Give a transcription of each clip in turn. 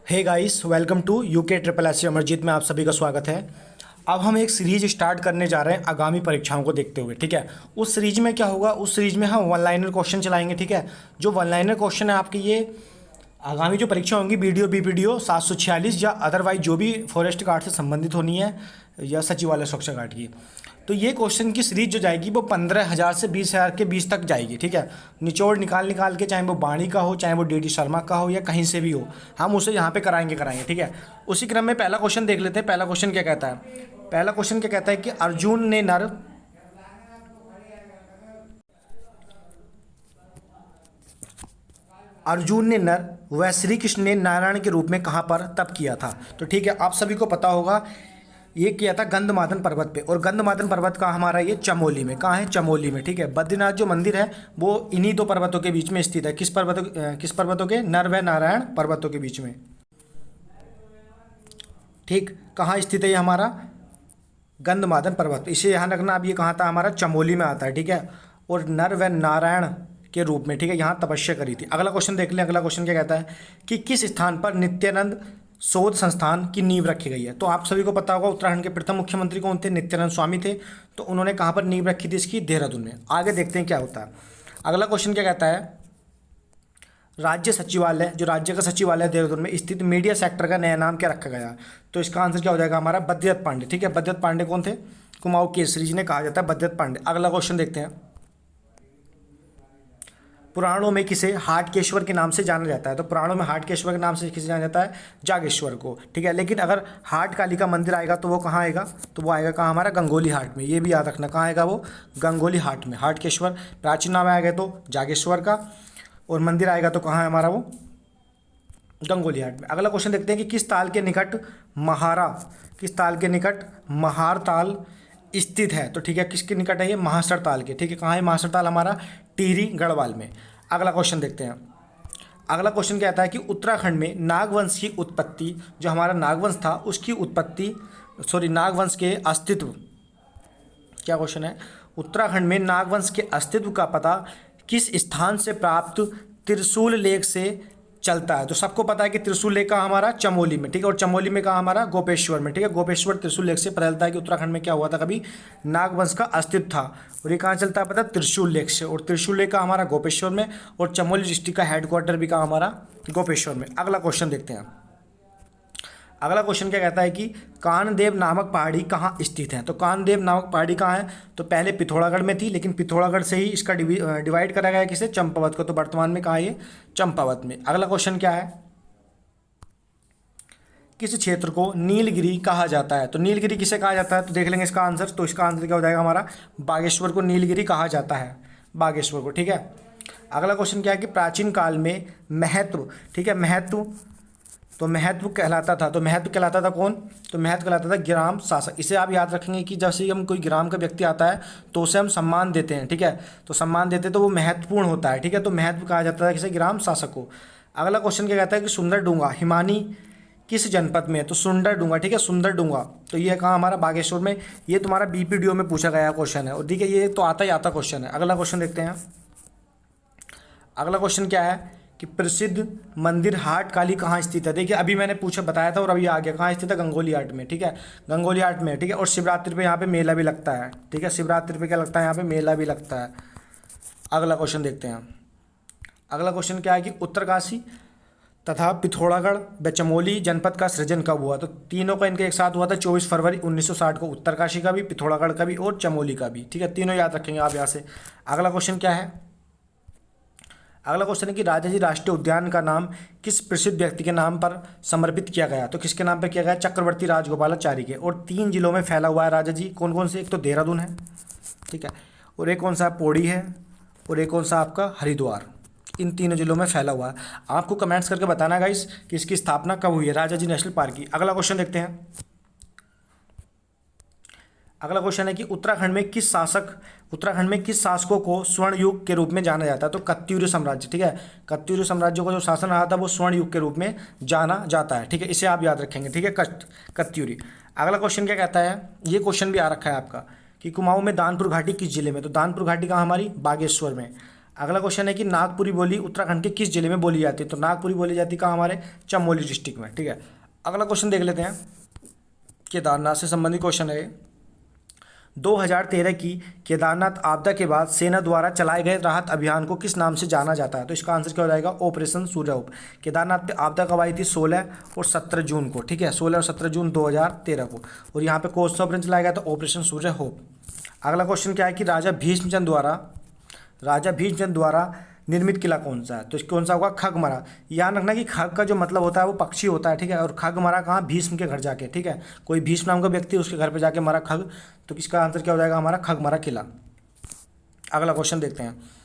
Hey guys, welcome to UK triple S Amarjeet में आप सभी का स्वागत है। अब हम एक सीरीज स्टार्ट करने जा रहे हैं आगामी परीक्षाओं को देखते हुए। ठीक है, उस सीरीज में क्या होगा, उस सीरीज में हम वन लाइनर क्वेश्चन चलाएंगे। ठीक है, जो वन लाइनर क्वेश्चन है आपके, ये आगामी जो परीक्षा होंगी बीडीओ बीपीडीओ 746 या अदरवाइज जो भी फॉरेस्ट गार्ड से संबंधित होनी है या सचिवालय सुरक्षा गार्ड की, तो ये क्वेश्चन की सीरीज जो जाएगी वो 15,000 से 20,000 के बीच तक जाएगी। ठीक है, निचोड़ निकाल निकाल के, चाहे वो बाणी का हो, चाहे वो डीडी शर्मा का हो या कहीं से भी हो, हम उसे यहाँ पे कराएंगे। ठीक है, उसी क्रम में पहला क्वेश्चन देख लेते हैं। पहला क्वेश्चन क्या कहता है? पहला क्वेश्चन क्या कहता है कि अर्जुन ने नर व श्री कृष्ण ने नारायण के रूप में कहाँ पर तप किया था? तो ठीक है, आप सभी को पता होगा ये किया था गंधमादन पर्वत पे। और गंधमादन पर्वत का हमारा ये चमोली में, कहाँ है? चमोली में। ठीक है, बद्रीनाथ जो मंदिर है वो इन्हीं दो पर्वतों के बीच में स्थित है। किस पर्वतों के? नर व नारायण पर्वतों के बीच में। ठीक, कहाँ स्थित है ये हमारा? गंधमादन पर्वत। इसे यहाँ रखना। अब ये कहाँ था हमारा? चमोली में आता है। ठीक है, और नर व नारायण के रूप में, ठीक है, यहाँ तपस्या करी थी। अगला क्वेश्चन देख लें। अगला क्वेश्चन क्या कहता है कि किस स्थान पर नित्यानंद शोध संस्थान की नींव रखी गई है? तो आप सभी को पता होगा उत्तराखंड के प्रथम मुख्यमंत्री कौन थे? नित्यानंद स्वामी थे। तो उन्होंने कहाँ पर नींव रखी थी इसकी? देहरादून में। आगे देखते हैं क्या होता है। अगला क्वेश्चन क्या कहता है? राज्य सचिवालय, जो राज्य का सचिवालय देहरादून में स्थित मीडिया सेक्टर का नया नाम क्या रखा गया? तो इसका आंसर क्या हो जाएगा हमारा? बद्रीदत्त पांडे। ठीक है, बद्रीदत्त पांडे कौन थे? कुमाऊं केसरी जिन्हें कहा जाता है बद्रीदत्त पांडे। अगला क्वेश्चन देखते हैं। पुराणों में किसे हाटकेश्वर के नाम से जाना जाता है? तो पुराणों में हाटकेश्वर के नाम से किसे जाना जाता है? जागेश्वर को। ठीक है, लेकिन अगर हाट काली का मंदिर आएगा तो वो कहाँ आएगा? तो वो आएगा कहाँ हमारा? गंगोली हाट में। ये भी याद रखना, कहाँ आएगा वो? गंगोली हाट में। हाटकेश्वर प्राचीन नाम आएगा तो जागेश्वर का, और मंदिर आएगा तो कहाँ है हमारा वो? गंगोली हाट में। अगला क्वेश्चन देखते हैं कि किस ताल के निकट महार ताल स्थित है? तो ठीक है, किसके निकट है ये? महासर ताल के। ठीक है, कहाँ है महासर ताल हमारा? टिहरी गढ़वाल में। अगला क्वेश्चन देखते हैं। अगला क्वेश्चन कहता है कि उत्तराखंड में नागवंश की उत्पत्ति, जो हमारा नागवंश था उसकी उत्पत्ति, नागवंश के अस्तित्व, क्या क्वेश्चन है? उत्तराखंड में नागवंश के अस्तित्व का पता किस स्थान से प्राप्त त्रिशूल लेख से चलता है? तो सबको पता है कि त्रिशूल लेख का हमारा चमोली में। ठीक है, और चमोली में कहा हमारा? गोपेश्वर में। ठीक है, गोपेश्वर त्रिशूल लेख से पता चलता है कि उत्तराखंड में क्या हुआ था, कभी नागवंश का अस्तित्व था। और ये कहाँ चलता है पता? त्रिशूल लेख से। और त्रिशूल लेख का हमारा गोपेश्वर में, और चमोली डिस्ट्रिक्ट का हेडक्वार्टर भी कहाँ हमारा? गोपेश्वर में। अगला क्वेश्चन देखते हैं। अगला क्वेश्चन क्या कहता है कि कानदेव नामक पहाड़ी कहाँ स्थित है? तो कानदेव नामक पहाड़ी कहाँ है? तो पहले पिथौरागढ़ में थी, लेकिन पिथौरागढ़ से ही इसका डिवाइड करा गया किसे? चंपावत को। तो वर्तमान में कहाँ है ये? चंपावत में। अगला क्वेश्चन क्या है? किस क्षेत्र को नीलगिरी कहा जाता है? तो नीलगिरी किसे कहा जाता है? तो देख लेंगे इसका आंसर। तो इसका आंसर क्या हो जाएगा हमारा? बागेश्वर को नीलगिरी कहा जाता है, बागेश्वर को। ठीक है, अगला क्वेश्चन क्या है कि प्राचीन काल में महत्व, ठीक है, महत्व कहलाता था। तो महत्व कहलाता था कौन? तो महत्व कहलाता था ग्राम शासक। इसे आप याद रखेंगे कि जब से हम कोई ग्राम का व्यक्ति आता है तो उसे हम सम्मान देते हैं। ठीक है, तो सम्मान देते तो वो महत्वपूर्ण होता है। ठीक है, तो महत्व कहा जाता है किसे? ग्राम शासक को। अगला क्वेश्चन क्या कहता है कि सुंदर डूंगा हिमानी किस जनपद में है? तो सुंदर डूंगा, ठीक है, सुंदर डूंगा, तो ये कहाँ हमारा? बागेश्वर में। ये तुम्हारा बीपीडीओ में पूछा गया क्वेश्चन है, और ठीक है, ये तो आता ही आता क्वेश्चन है। अगला क्वेश्चन देखते हैं। अगला क्वेश्चन क्या है कि प्रसिद्ध मंदिर हाट काली कहाँ स्थित है? देखिए, अभी मैंने बताया था और अभी आ गया। कहाँ स्थित है? गंगोली हाट में। ठीक है, गंगोली हाट में। ठीक है, और शिवरात्रि पे यहाँ पे मेला भी लगता है। ठीक है, शिवरात्रि पे क्या लगता है? यहाँ पे मेला भी लगता है। अगला क्वेश्चन देखते हैं। अगला क्वेश्चन क्या है कि उत्तरकाशी तथा पिथौरागढ़ व चमोली जनपद का सृजन कब हुआ? तो तीनों का इनके एक साथ हुआ था 24 फरवरी 1960 को। उत्तरकाशी का भी, पिथौरागढ़ का भी और चमोली का भी। ठीक है, तीनों याद रखेंगे आप यहाँ से। अगला क्वेश्चन क्या है? अगला क्वेश्चन है कि राजाजी राष्ट्रीय उद्यान का नाम किस प्रसिद्ध व्यक्ति के नाम पर समर्पित किया गया? तो किसके नाम पर किया गया? चक्रवर्ती राजगोपालाचारी के। और 3 जिलों में फैला हुआ है राजाजी। कौन कौन से? एक तो देहरादून है, ठीक है, और एक कौन सा? पौड़ी है, और एक कौन सा आपका? हरिद्वार। इन 3 जिलों में फैला हुआ है। आपको कमेंट्स करके बताना गाइस कि इसकी स्थापना कब हुई है राजाजी नेशनल पार्क की। अगला क्वेश्चन देखते हैं। अगला क्वेश्चन है कि उत्तराखंड में किस शासकों को स्वर्ण युग के रूप में जाना जाता है? तो कत्यूरी साम्राज्य। ठीक है, कत्यूरी साम्राज्य को जो शासन रहा था वो स्वर्ण युग के रूप में जाना जाता है। ठीक है, इसे आप याद रखेंगे। ठीक है, कत्यूरी। अगला क्वेश्चन क्या कहता है? ये क्वेश्चन भी आ रखा है आपका कि कुमाऊं में दानपुर घाटी किस जिले में? तो दानपुर घाटी कहाँ हमारी? बागेश्वर में। अगला क्वेश्चन है कि नागपुरी बोली उत्तराखंड के किस जिले में बोली जाती है? तो नागपुरी बोली जाती है कहाँ? हमारे चमोली डिस्ट्रिक्ट में, ठीक है। अगला क्वेश्चन देख लेते हैं, केदारनाथ से संबंधित क्वेश्चन है। 2013 की केदारनाथ आपदा के बाद सेना द्वारा चलाए गए राहत अभियान को किस नाम से जाना जाता है? तो इसका आंसर क्या हो जाएगा? ऑपरेशन सूर्यहोप। केदारनाथ पे आपदा कब आई थी? 16 और 17 जून को, ठीक है, 16 और 17 जून 2013 को। और यहाँ पे कौन सा ऑपरेशन चलाया गया? तो ऑपरेशन सूर्यहोप। अगला क्वेश्चन क्या है कि राजा भीष्मचंद द्वारा निर्मित किला कौन सा है? तो कौन सा होगा? खगमरा। याद रखना कि खग का जो मतलब होता है वो पक्षी होता है, ठीक है, और खगमरा कहाँ? भीष्म के घर जाके, ठीक है, कोई भीष्म नाम का व्यक्ति उसके घर पे जाके मरा खग, तो किसका आंसर क्या हो जाएगा? हमारा खगमरा किला। अगला क्वेश्चन देखते हैं।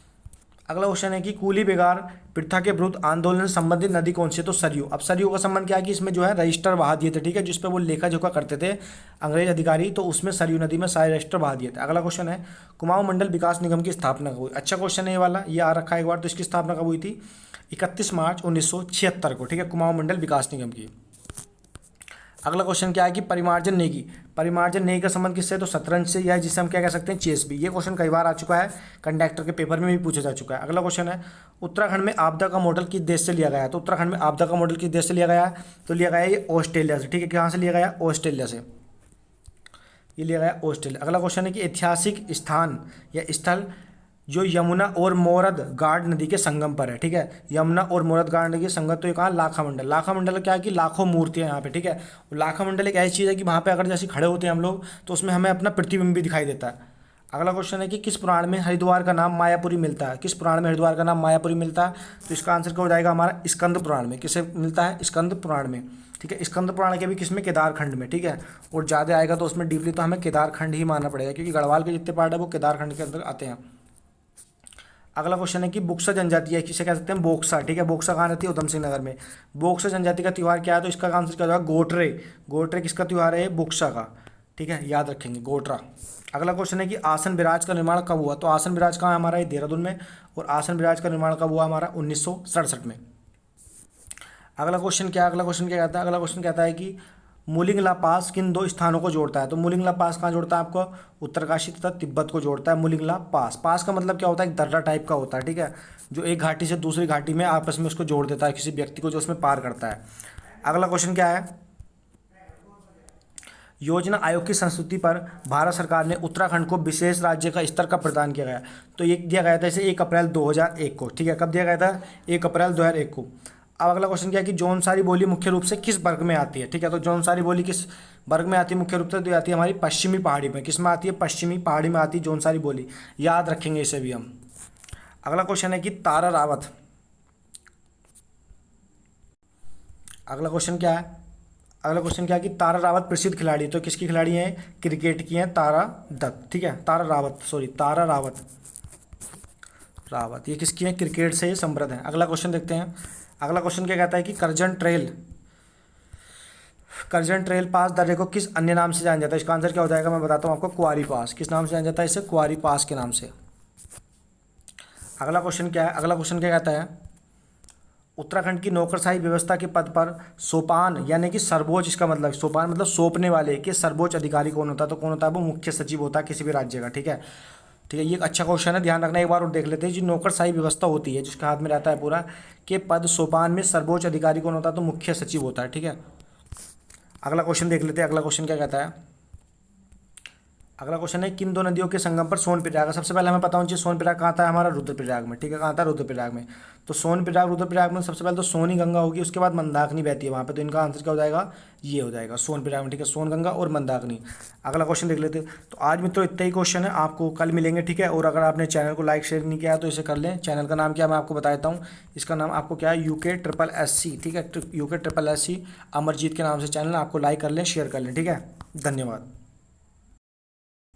अगला क्वेश्चन है कि कूली बेगार प्रथा के विरुद्ध आंदोलन से संबंधित नदी कौन सी है? तो सरयू। अब सरयू का संबंध क्या है कि इसमें जो है रजिस्टर बहा दिए थे, ठीक है, जिस पे वो लेखा जोखा करते थे अंग्रेज अधिकारी, तो उसमें सरयू नदी में सारे रजिस्टर बहा दिए थे। अगला क्वेश्चन है कुमाऊं मंडल विकास निगम की स्थापना कब हुई? अच्छा क्वेश्चन है ये वाला, ये आ रखा है एक बार। तो इसकी स्थापना कब हुई थी? 31 मार्च 1976 को, ठीक है, कुमाऊं मंडल विकास निगम की। अगला क्वेश्चन क्या है कि परिमार्जन नेगी का संबंध किससे? तो शतरंज से, या जिसे हम क्या कह सकते हैं? चेस भी। ये क्वेश्चन कई बार आ चुका है, कंडक्टर के पेपर में भी पूछा जा चुका है। अगला क्वेश्चन है उत्तराखंड में आपदा का मॉडल किस देश से लिया गया है? तो उत्तराखंड में आपदा का मॉडल किस देश से लिया गया है? तो लिया गया है ये ऑस्ट्रेलिया से, ठीक है। कहाँ से लिया गया? ऑस्ट्रेलिया से, ये लिया गया ऑस्ट्रेलिया। अगला क्वेश्चन है कि ऐतिहासिक स्थान या स्थल जो यमुना और मोरद गाड नदी के संगम पर है, ठीक है, यमुना और मोरद गाड नदी के संगम। तो ये कहाँ? लाखा मंडल। लाखा मंडल क्या है कि लाखों मूर्तियाँ यहाँ पे, ठीक है। और लाखा मंडल एक ऐसी चीज़ है कि वहाँ पे अगर जैसे खड़े होते हैं हम लोग तो उसमें हमें अपना प्रतिबिंब भी दिखाई देता है। अगला क्वेश्चन है कि किस पुराण में हरिद्वार का नाम मायापुरी मिलता है? किस पुराण में हरिद्वार का नाम मायापुरी मिलता है? तो इसका आंसर क्या हो जाएगा? हमारा स्कंद पुराण में। किसे मिलता है? स्कंद पुराण में, ठीक है। स्कंद पुराण के भी किसमें? केदारखंड में, ठीक है। और ज़्यादा आएगा तो उसमें डीपली तो हमें केदारखंड ही मानना पड़ेगा, क्योंकि गढ़वाल के जितने पार्ट है वो केदारखंड के अंदर आते हैं। अगला क्वेश्चन है कि बुक्सा जनजाति है, किसे कह सकते हैं? बोक्सा, ठीक है। बोक्सा कहाँ रहती है? उधम सिंह नगर में। बोक्सा जनजाति का त्यौहार क्या है? तो इसका आंसर क्या होगा? गोटरे। गोटरे किसका त्यौहार है? बोक्सा का, ठीक है, याद रखेंगे, गोटरा। अगला क्वेश्चन है कि आसन विराज का निर्माण कब हुआ? तो आसन विराज कहाँ है? हमारा ये देहरादून में। और आसन विराज का निर्माण कब हुआ? हमारा 1967 में। अगला क्वेश्चन क्या कहता है? अगला क्वेश्चन कहता है कि मुलिंगला पास किन दो स्थानों को जोड़ता है? तो मुलिंगला पास कहाँ जोड़ता है आपको? उत्तरकाशी तथा तिब्बत को जोड़ता है मुलिंगला पास। पास का मतलब क्या होता है? एक दर्रा टाइप का होता है, ठीक है, जो एक घाटी से दूसरी घाटी में आपस में उसको जोड़ देता है, किसी व्यक्ति को जो उसमें पार करता है। अगला क्वेश्चन क्या है? योजना आयोग की संस्तुति पर भारत सरकार ने उत्तराखंड को विशेष राज्य का स्तर कब प्रदान किया गया? तो ये दिया गया था इसे 1 अप्रैल 2001 को, ठीक है। कब दिया गया था? 1 अप्रैल 2001 को। अब अगला क्वेश्चन क्या है कि जौनसारी बोली मुख्य रूप से किस वर्ग में आती है? ठीक है, तो जौनसारी बोली किस वर्ग में आती है मुख्य रूप से? तो आती है हमारी पश्चिमी पहाड़ी में। किस में आती है? पश्चिमी पहाड़ी में आती है जौनसारी बोली, याद रखेंगे इसे भी हम। अगला क्वेश्चन है कि तारा रावत, अगला क्वेश्चन क्या है? अगला क्वेश्चन क्या है कि तारा रावत प्रसिद्ध खिलाड़ी, तो किसकी खिलाड़ी हैं? क्रिकेट की हैं, तारा दत्त, ठीक है, तारा रावत ये किसकी है? क्रिकेट से ये समृद्ध है। अगला क्वेश्चन देखते हैं। अगला क्वेश्चन क्या कहता है कि करजन ट्रेल पास दर्रे को किस अन्य नाम से जाना जाता है? इसका आंसर क्या हो जाएगा? मैं बताता हूँ आपको, कुआरी पास। किस नाम से जाना जाता है इसे? कुआरी पास के नाम से। अगला क्वेश्चन क्या है? अगला क्वेश्चन क्या कहता है? उत्तराखंड की नौकरशाही व्यवस्था के पद पर सोपान यानी कि सर्वोच्च, इसका मतलब सोपान मतलब सौंपने वाले के सर्वोच्च अधिकारी कौन होता है? तो कौन होता है? वो मुख्य सचिव होता है किसी भी राज्य का, ठीक है। ठीक है, ये एक अच्छा क्वेश्चन है, ध्यान रखना। एक बार और देख लेते हैं। जो नौकरशाही व्यवस्था होती है जिसके हाथ में रहता है पूरा, के पद सोपान में सर्वोच्च अधिकारी कौन होता है? तो मुख्य सचिव होता है, ठीक है। अगला क्वेश्चन देख लेते हैं। अगला क्वेश्चन क्या कहता है? अगला क्वेश्चन है किन दो नदियों के संगम पर सोनप्रयाग? सबसे पहले हमें पता होना चाहिए सोनप्रयाग कहाँ आता है? हमारा रुद्रप्रयाग में, ठीक है। कहाँ आता है? रुद्रप्रयाग में। तो सोनप्रयाग रुद्रप्रयाग में सबसे पहले तो सोनी गंगा होगी, उसके बाद मंदाकिनी बहती है वहाँ पे, तो इनका आंसर क्या हो जाएगा? ये हो जाएगा सोनप्रयाग में, ठीक है, सोन गंगा और मंदाकिनी। अगला क्वेश्चन देख लेते हैं। तो आज में तो इतना ही क्वेश्चन है, आपको कल मिलेंगे, ठीक है। और अगर आपने चैनल को लाइक शेयर नहीं किया तो इसे कर लें। चैनल का नाम क्या मैं आपको बताता हूँ, इसका नाम आपको क्या है? UKSSC, ठीक है, UKSSC अमरजीत के नाम से चैनल, आपको लाइक कर लें, शेयर कर लें, ठीक है। धन्यवाद।